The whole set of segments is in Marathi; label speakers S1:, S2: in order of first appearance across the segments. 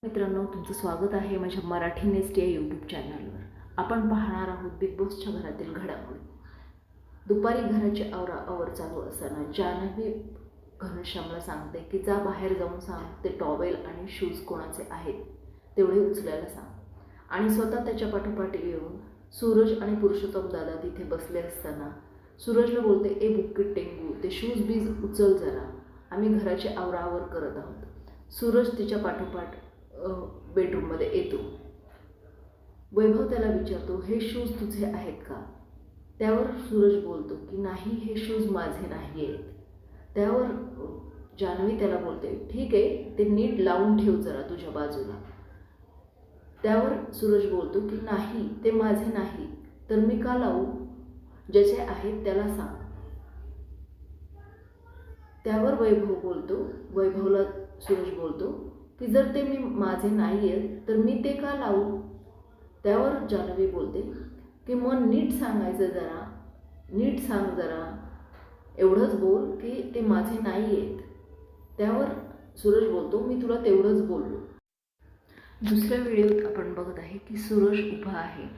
S1: मित्रांनो, तुमचं स्वागत आहे माझ्या मराठी नेस्ट या यूट्यूब चॅनलवर. आपण पाहणार आहोत बिग बॉसच्या घरातील घडामोडी. दुपारी घराची आवराआवर चालू असताना जान्हवी घनश्यामला सांगते की जा बाहेर जाऊन सांग ते टॉवेल आणि शूज कोणाचे आहेत तेवढे उचलायला सांग. आणि स्वतः त्याच्या पाठोपाठ येऊन सूरज आणि पुरुषोत्तम दादा तिथे बसले असताना सूरजला बोलते, ए बुक्कीट टेंगू, ते शूज बीज उचल जरा, आम्ही घराची आवराआवर करत आहोत. सूरज तिच्या पाठोपाठ बेडरूममध्ये येतो. वैभव त्याला विचारतो, हे शूज तुझे आहेत का? त्यावर सूरज बोलतो की नाही, हे शूज माझे नाही आहेत. त्यावर जान्हवी त्याला बोलते, ठीक आहे, ते नीट लावून ठेव जरा तुझ्या बाजूला. त्यावर सूरज बोलतो की नाही, ते माझे नाही, तर मी का लावू? ज्याचे आहेत त्याला सांग. त्यावर वैभवला सूरज बोलतो की जर ते माझे नाही आहेत तर मी ते का लावू? त्यावर जान्हवी बोलते की मग नीट सांगायचं जरा, नीट सांग जरा, एवढंच बोल की ते माझे नाही आहेत. त्यावर सूरज बोलतो, मी तुला तेवढंच बोललो. दुसऱ्या व्हिडिओत आपण बघत आहे की सूरज उभा आहे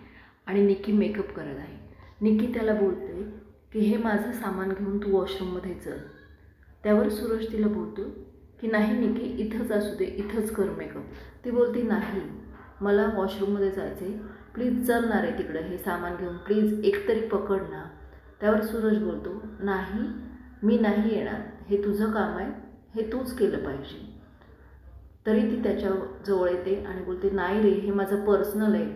S1: आणि निकी मेकअप करत आहे. निकी त्याला बोलते की हे माझं सामान घेऊन तू वॉशरूममध्ये चल. त्यावर सूरज तिला बोलतो की नाही निकी, इथंच असू दे, इथंच कर मेकअप. ती बोलते नाही, मला वॉशरूममध्ये जायचे, प्लीज चल ना रे तिकडं, हे सामान घेऊन प्लीज एकतरी पकड ना. त्यावर सूरज बोलतो, नाही, मी नाही येणार, हे तुझं काम आहे, हे तूच केलं पाहिजे. तरी ती त्याच्या जवळ येते आणि बोलते, नाही रे, हे माझं पर्सनल आहे,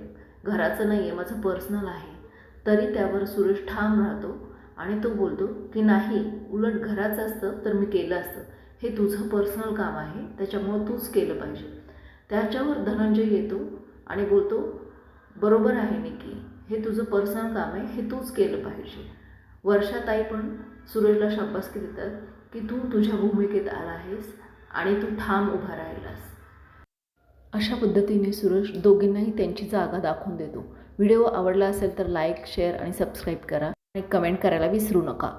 S1: घराचं नाही आहे, माझं पर्सनल आहे. तरी त्यावर सूरज ठाम राहतो आणि तो बोलतो की नाही, उलट घराचं असतं तर मी केलं असतं, हे तुझं पर्सनल काम आहे, त्याच्यामुळं तूच केलं पाहिजे. त्याच्यावर धनंजय येतो आणि बोलतो, बरोबर आहे निकी, हे तुझं पर्सनल काम आहे, हे तूच केलं पाहिजे. वर्षाताई पण सूरजला शाबासकी देतात की तू तुझ्या भूमिकेत आला आहेस आणि तू ठाम उभा राहिलास. अशा पद्धतीने सूरज दोघींनाही त्यांची जागा दाखवून देतो. व्हिडिओ आवडला असेल तर लाईक, शेअर आणि सबस्क्राईब करा आणि कमेंट करायला विसरू नका.